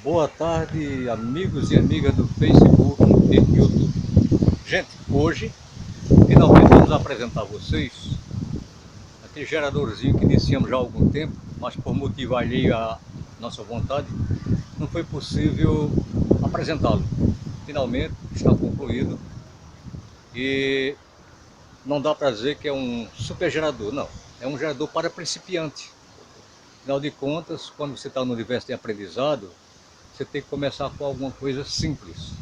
Boa tarde, amigos e amigas do Facebook e YouTube. Gente, hoje finalmente vamos apresentar a vocês aquele geradorzinho que iniciamos já há algum tempo, mas por motivo alheio à nossa vontade, não foi possível apresentá-lo. Finalmente está concluído e não dá para dizer que é um super gerador, não. É um gerador para principiante. Afinal de contas, quando você está no universo de aprendizado, você tem que começar com alguma coisa simples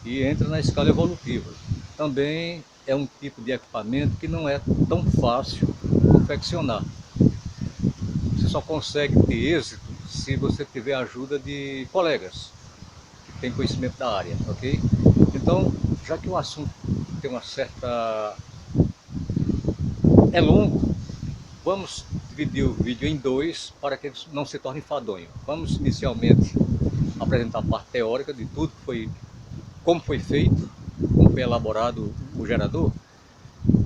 e entra na escala evolutiva. Também é um tipo de equipamento que não é tão fácil confeccionar. Você só consegue ter êxito se você tiver a ajuda de colegas que têm conhecimento da área, ok? Então, já que o assunto tem uma certa... é longo, vamos dividir o vídeo em dois para que ele não se torne enfadonho. Vamos inicialmente apresentar a parte teórica de tudo que foi, como foi feito, como foi elaborado o gerador.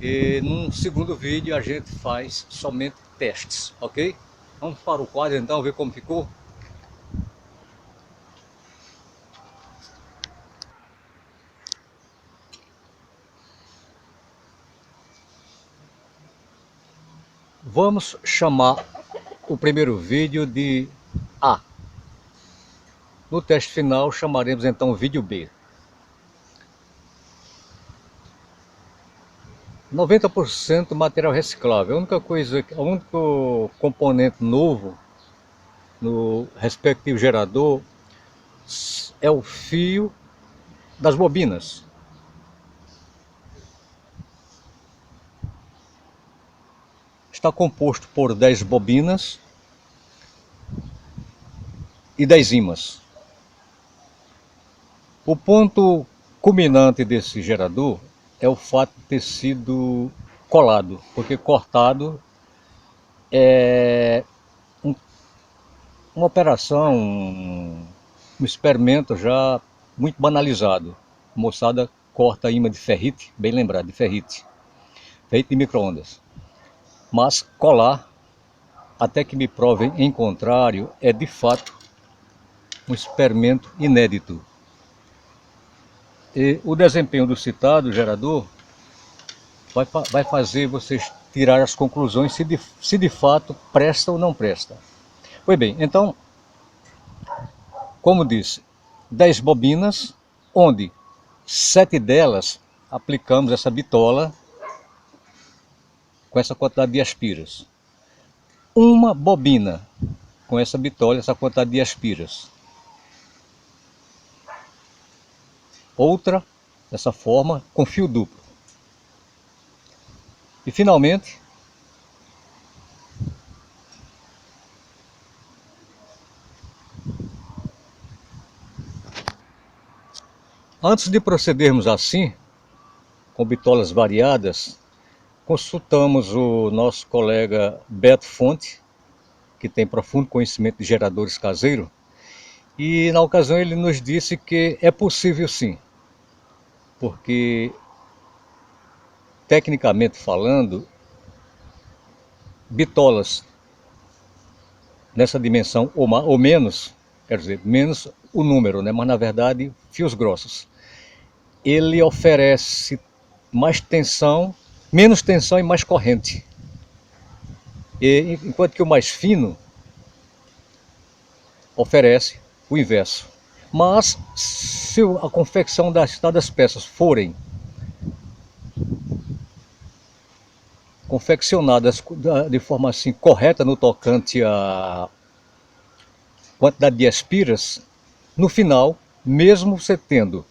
E num segundo vídeo a gente faz somente testes, ok? Vamos para o quadro então, ver como ficou. Vamos chamar o primeiro vídeo de A. No teste final chamaremos então o vídeo B. 90% material reciclável. A única coisa, o único componente novo no respectivo gerador é o fio das bobinas. Está composto por 10 bobinas e 10 ímãs. O ponto culminante desse gerador é o fato de ter sido colado, porque cortado é uma operação, um experimento já muito banalizado. A moçada corta ímã de ferrite, bem lembrado, de ferrite de micro-ondas. Mas colar, até que me provem em contrário, é de fato um experimento inédito. E o desempenho do citado gerador vai fazer vocês tirar as conclusões se de fato presta ou não presta. Pois bem, então, como disse, 10 bobinas, onde 7 delas aplicamos essa bitola com essa quantidade de aspiras. Uma bobina com essa bitola, essa quantidade de aspiras. Outra, dessa forma, com fio duplo. E finalmente, antes de procedermos assim, com bitolas variadas, consultamos o nosso colega Beto Fonte, que tem profundo conhecimento de geradores caseiros, e na ocasião ele nos disse que é possível sim, porque tecnicamente falando, bitolas nessa dimensão ou menos, quer dizer, menos o número, né? Mas na verdade fios grossos, ele oferece mais tensão, menos tensão e mais corrente. E, enquanto que o mais fino oferece o inverso. Mas se a confecção das citadas peças forem confeccionadas de forma assim correta no tocante à quantidade de aspiras, no final, mesmo você tendo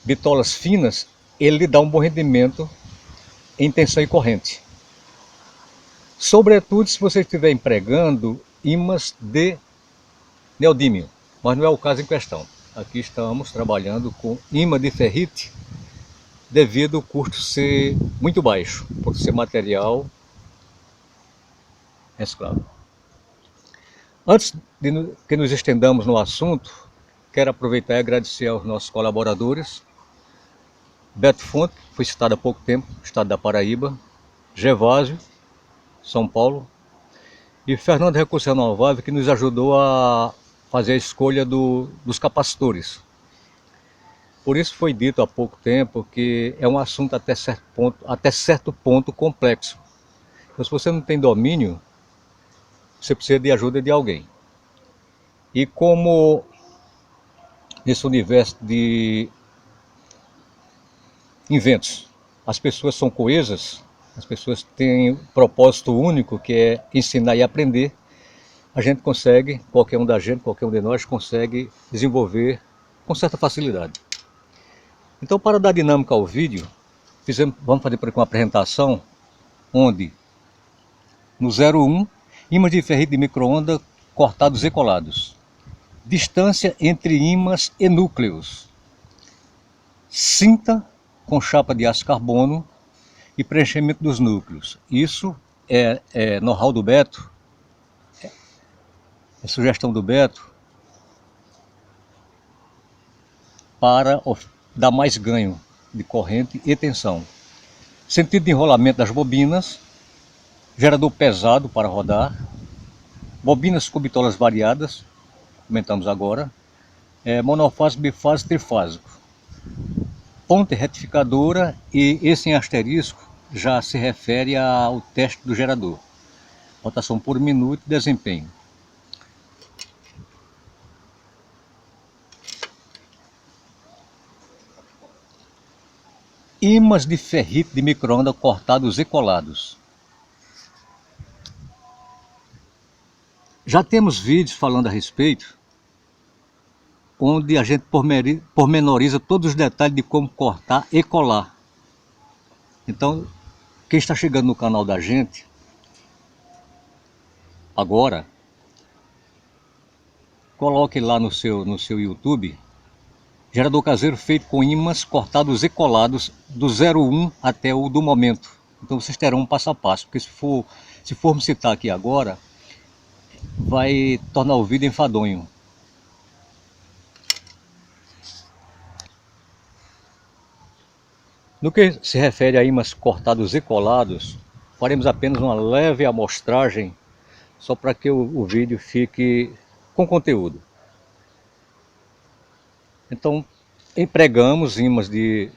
bitolas finas, ele dá um bom rendimento em tensão e corrente. Sobretudo se você estiver empregando ímãs de neodímio, mas não é o caso em questão. Aqui estamos trabalhando com ímã de ferrite, devido ao custo ser muito baixo, por ser material reciclável. Antes de que nos estendamos no assunto, quero aproveitar e agradecer aos nossos colaboradores. Beto Fonte, foi citado há pouco tempo, estado da Paraíba. Gervásio, São Paulo. E Fernando Recurso Renovável, que nos ajudou a fazer a escolha dos capacitores. Por isso foi dito há pouco tempo que é um assunto até certo ponto complexo. Então, se você não tem domínio, você precisa de ajuda de alguém. E como nesse universo de inventos, as pessoas são coesas, as pessoas têm um propósito único, que é ensinar e aprender, a gente consegue, qualquer um de nós consegue desenvolver com certa facilidade. Então, para dar dinâmica ao vídeo, vamos fazer por aqui uma apresentação onde no 01, ímãs de ferrite de micro-ondas cortados e colados. Distância entre ímãs e núcleos. Cinta com chapa de aço carbono e preenchimento dos núcleos. Isso é know-how do Beto, é sugestão do Beto para dar mais ganho de corrente e tensão. Sentido de enrolamento das bobinas, gerador pesado para rodar, bobinas com bitolas variadas, comentamos agora, monofásico, bifásico, trifásico, ponte retificadora, e esse em asterisco já se refere ao teste do gerador, rotação por minuto e desempenho. Ímãs de ferrite de micro-ondas cortados e colados. Já temos vídeos falando a respeito, onde a gente pormenoriza todos os detalhes de como cortar e colar. Então, quem está chegando no canal da gente agora, coloque lá no seu YouTube, gerador caseiro feito com ímãs cortados e colados do 01 até o do momento. Então vocês terão um passo a passo, porque se formos citar aqui agora, vai tornar o vídeo enfadonho. No que se refere a ímãs cortados e colados, faremos apenas uma leve amostragem, só para que o vídeo fique com conteúdo. Então, empregamos ímãs de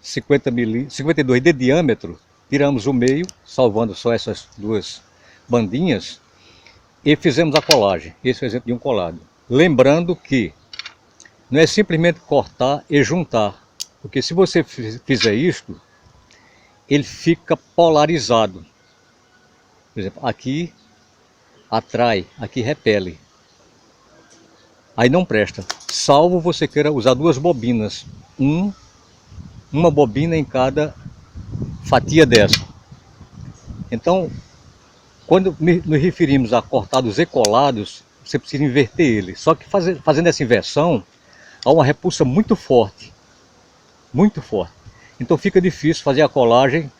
52 de diâmetro, tiramos o meio, salvando só essas duas bandinhas, e fizemos a colagem. Esse é o exemplo de um colado. Lembrando que não é simplesmente cortar e juntar, porque se você fizer isto, ele fica polarizado. Por exemplo, aqui atrai, aqui repele. Aí não presta, salvo você queira usar duas bobinas, uma bobina em cada fatia dessa. Então, quando nos referimos a cortados e colados, você precisa inverter ele. Só que fazendo essa inversão, há uma repulsa muito forte. Muito forte. Então fica difícil fazer a colagem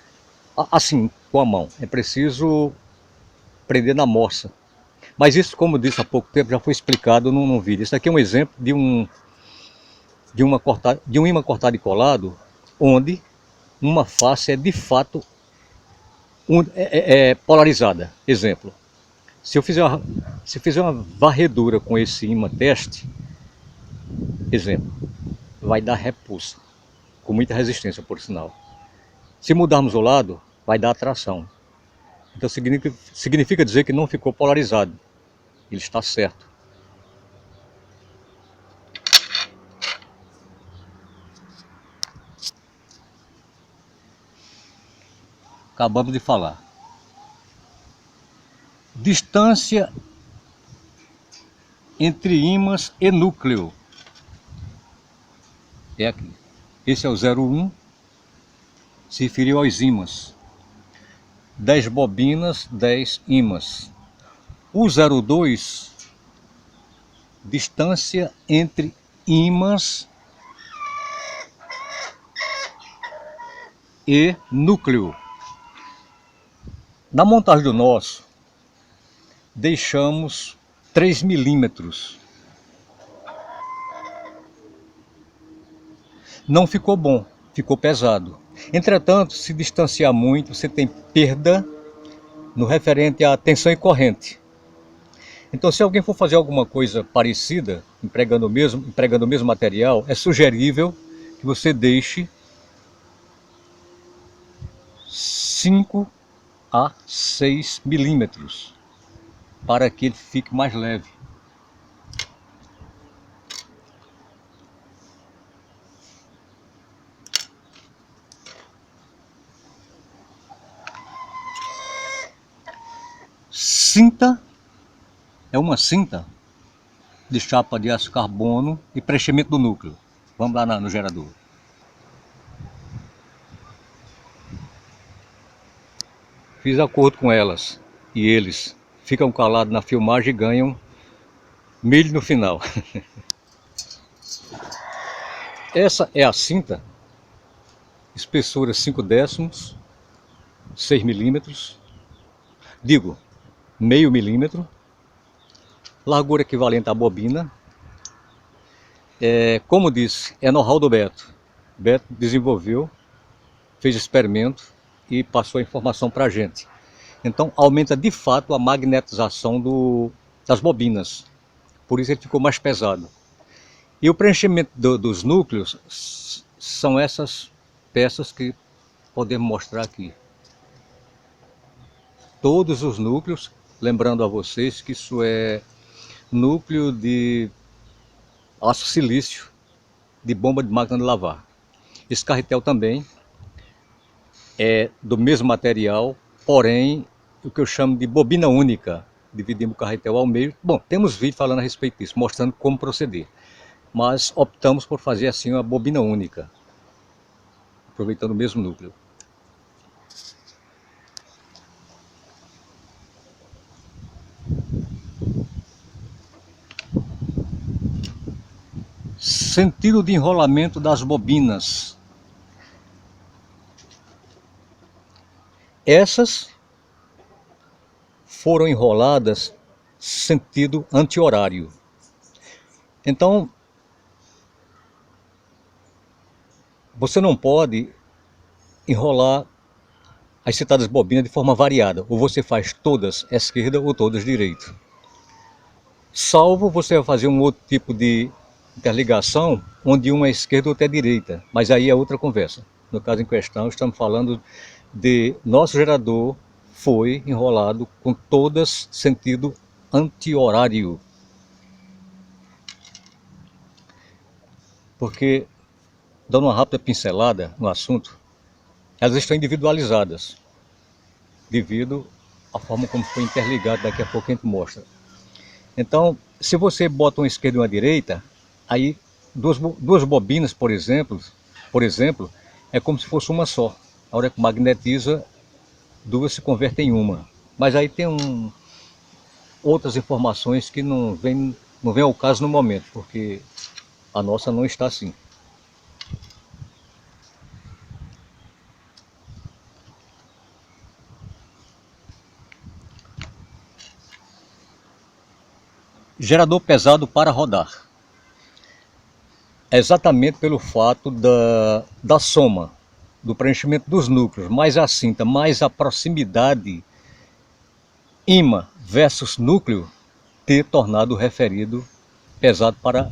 assim, com a mão. É preciso prender na morsa. Mas isso, como disse há pouco tempo, já foi explicado num vídeo. Isso aqui é um exemplo de um ímã cortado e colado, onde uma face é de fato polarizada. Exemplo, se eu fizer uma varredura com esse ímã teste, exemplo, vai dar repulsa, com muita resistência, por sinal. Se mudarmos o lado, vai dar atração. Então significa dizer que não ficou polarizado. Ele está certo. Acabamos de falar. Distância entre ímãs e núcleo. É aqui. Esse é o 01, se referiu aos ímãs. 10 bobinas, 10 ímãs. O 02, distância entre ímãs e núcleo. Na montagem do nosso, deixamos 3 milímetros. Não ficou bom, ficou pesado. Entretanto, se distanciar muito, você tem perda no referente à tensão e corrente. Então, se alguém for fazer alguma coisa parecida, empregando o mesmo material, é sugerível que você deixe 5 a 6 milímetros para que ele fique mais leve. Cinta é uma cinta de chapa de aço carbono e preenchimento do núcleo. Vamos lá no gerador. Fiz acordo com elas e eles ficam calados na filmagem e ganham milho no final. Essa é a cinta, espessura 5/10, 6 milímetros, digo, meio milímetro, largura equivalente à bobina. Como disse, é know-how do Beto. Beto desenvolveu, fez experimento e passou a informação para a gente. Então aumenta de fato a magnetização das bobinas, por isso ele ficou mais pesado. E o preenchimento dos núcleos são essas peças que podemos mostrar aqui. Todos os núcleos, lembrando a vocês que isso é núcleo de aço silício de bomba de máquina de lavar. Esse carretel também é do mesmo material, porém o que eu chamo de bobina única. Dividimos o carretel ao meio. Bom, temos vídeo falando a respeito disso, mostrando como proceder. Mas optamos por fazer assim uma bobina única, aproveitando o mesmo núcleo. Sentido de enrolamento das bobinas. Essas foram enroladas sentido anti-horário. Então, você não pode enrolar as citadas bobinas de forma variada. Ou você faz todas à esquerda ou todas direita. Salvo você vai fazer um outro tipo de interligação, onde uma é esquerda e outra é direita. Mas aí é outra conversa. No caso em questão, estamos falando de nosso gerador foi enrolado com todas sentido anti-horário. Porque, dando uma rápida pincelada no assunto, elas estão individualizadas, devido à forma como foi interligado, daqui a pouco a gente mostra. Então, se você bota uma esquerda e uma direita, aí duas bobinas, por exemplo, é como se fosse uma só. A hora que magnetiza, duas se convertem em uma. Mas aí tem outras informações que não vem ao caso no momento, porque a nossa não está assim. Gerador pesado para rodar. É exatamente pelo fato da soma, do preenchimento dos núcleos, mais a cinta, mais a proximidade ímã versus núcleo, ter tornado o referido pesado para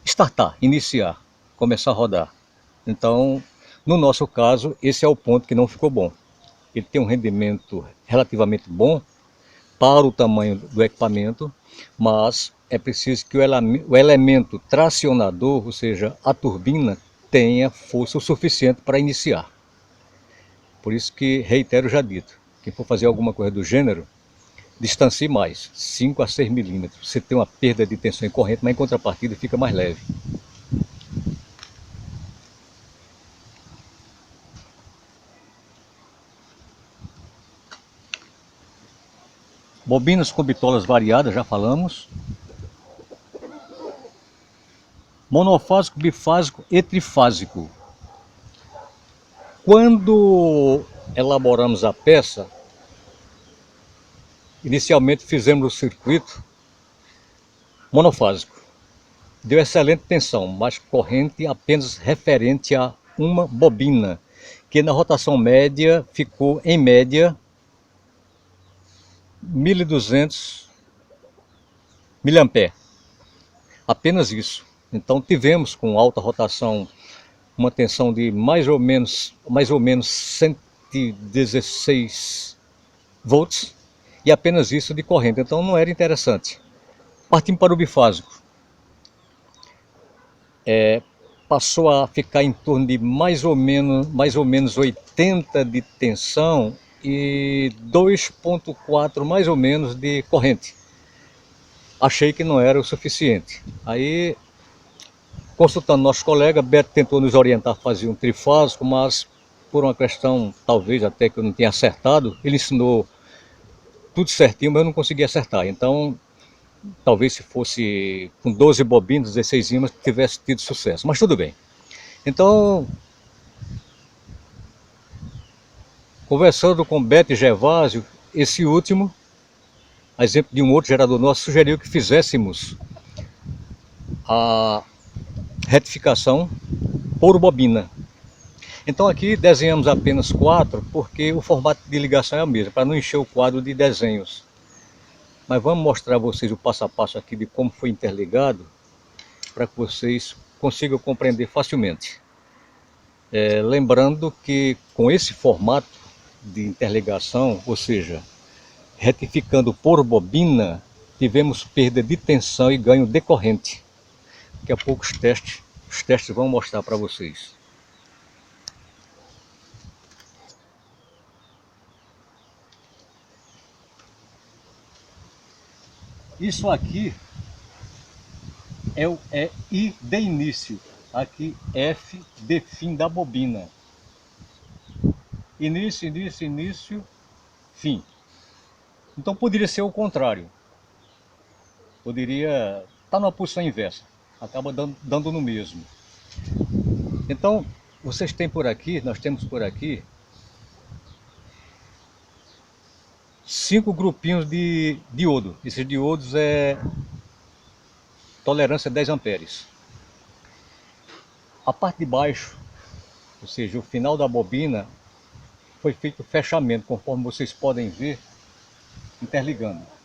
startar, iniciar, começar a rodar. Então, no nosso caso, esse é o ponto que não ficou bom. Ele tem um rendimento relativamente bom para o tamanho do equipamento, mas é preciso que o elemento tracionador, ou seja, a turbina, tenha força o suficiente para iniciar. Por isso que, reitero já dito, quem for fazer alguma coisa do gênero, distancie mais, 5 a 6 milímetros. Você tem uma perda de tensão em corrente, mas em contrapartida fica mais leve. Bobinas com bitolas variadas, já falamos. Monofásico, bifásico e trifásico. Quando elaboramos a peça, inicialmente fizemos o circuito monofásico. Deu excelente tensão, mas corrente apenas referente a uma bobina, que na rotação média ficou em média 1200 miliampere. Apenas isso. Então tivemos com alta rotação uma tensão de mais ou menos 116 volts e apenas isso de corrente. Então não era interessante. Partimos para o bifásico. Passou a ficar em torno de mais ou menos 80 de tensão e 2,4 mais ou menos de corrente. Achei que não era o suficiente. Aí, consultando nosso colega, Beto tentou nos orientar a fazer um trifásico, mas por uma questão, talvez até que eu não tinha acertado, ele ensinou tudo certinho, mas eu não consegui acertar. Então, talvez se fosse com 12 bobinas, 16 ímãs, tivesse tido sucesso, mas tudo bem. Então, conversando com Beto e Gervásio, esse último, a exemplo de um outro gerador nosso, sugeriu que fizéssemos a retificação por bobina. Então aqui desenhamos apenas 4, porque o formato de ligação é o mesmo, para não encher o quadro de desenhos. Mas vamos mostrar a vocês o passo a passo aqui de como foi interligado, para que vocês consigam compreender facilmente. Lembrando que com esse formato de interligação, ou seja, retificando por bobina, tivemos perda de tensão e ganho de corrente. Daqui a pouco os testes vão mostrar para vocês. Isso aqui é I de início, aqui F de fim da bobina. Início, início, início, fim. Então poderia ser o contrário. Poderia estar numa posição inversa. Acaba dando no mesmo. Então, vocês têm por aqui, nós temos por aqui 5 grupinhos de diodo. Esses diodos é tolerância 10 amperes. A parte de baixo, ou seja, o final da bobina, foi feito o fechamento, conforme vocês podem ver, interligando.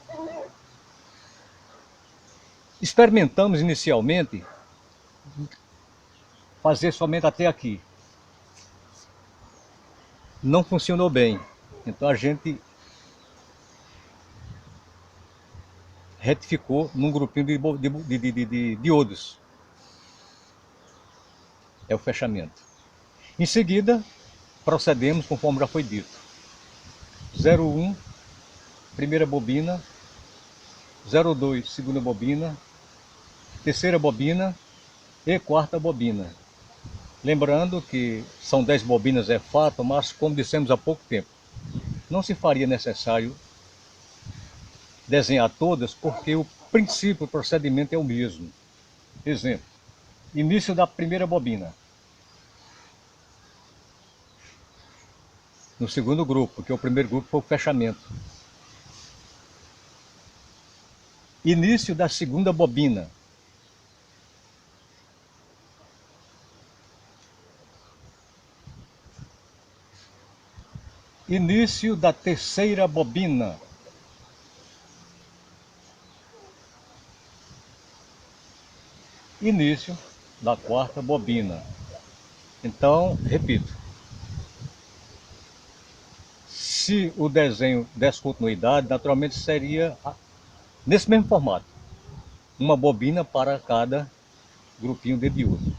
Experimentamos inicialmente fazer somente até aqui. Não funcionou bem, então a gente retificou num grupinho de diodos. É o fechamento. Em seguida, procedemos conforme já foi dito. 01, primeira bobina, 02, segunda bobina, terceira bobina e quarta bobina. Lembrando que são 10 bobinas, é fato, mas como dissemos há pouco tempo, não se faria necessário desenhar todas, porque o princípio, o procedimento é o mesmo. Exemplo, início da primeira bobina. No segundo grupo, porque o primeiro grupo foi o fechamento. Início da segunda bobina. Início da terceira bobina. Início da quarta bobina. Então, repito, se o desenho desse continuidade, naturalmente seria nesse mesmo formato, uma bobina para cada grupinho de diodo.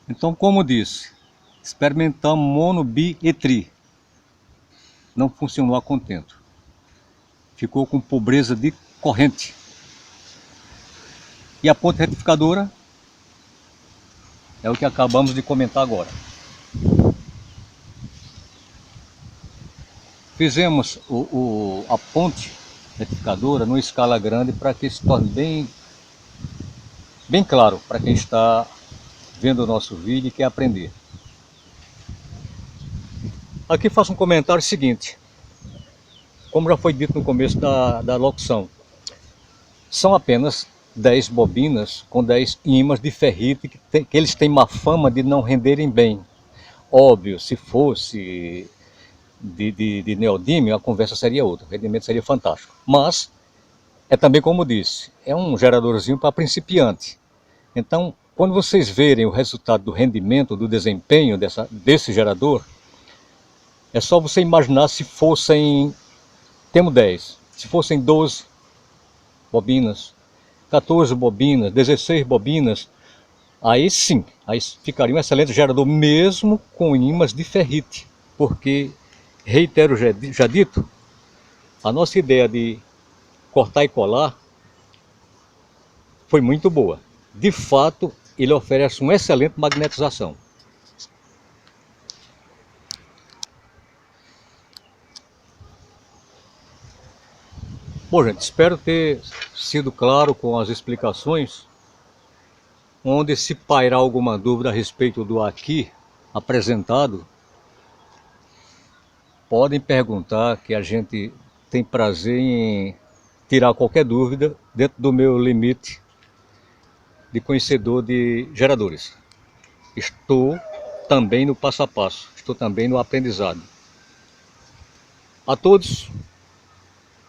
Então, como disse, experimentamos mono, bi e tri. Não funcionou a contento. Ficou com pobreza de corrente. E a ponte retificadora é o que acabamos de comentar agora. Fizemos a ponte retificadora numa escala grande para que se torne bem claro para quem está vendo o nosso vídeo e quer aprender. Aqui faço um comentário seguinte, como já foi dito no começo da locução, são apenas 10 bobinas com 10 ímãs de ferrite que eles têm má fama de não renderem bem. Óbvio, se fosse de neodímio, a conversa seria outra, o rendimento seria fantástico. Mas, é também como disse, é um geradorzinho para principiante. Então, quando vocês verem o resultado do rendimento, do desempenho desse gerador, é só você imaginar se fossem, temos 10, se fossem 12 bobinas, 14 bobinas, 16 bobinas, aí sim, aí ficaria um excelente gerador mesmo com ímãs de ferrite, porque, reitero já dito, a nossa ideia de cortar e colar foi muito boa. De fato, ele oferece uma excelente magnetização. Bom, gente, espero ter sido claro com as explicações. Onde se pairar alguma dúvida a respeito do aqui apresentado, podem perguntar, que a gente tem prazer em tirar qualquer dúvida dentro do meu limite de conhecedor de geradores. Estou também no passo a passo, estou também no aprendizado. A todos,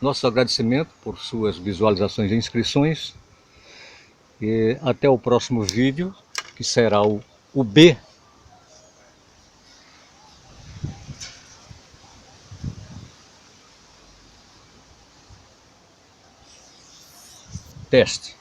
nosso agradecimento por suas visualizações e inscrições. E até o próximo vídeo, que será o B. Teste.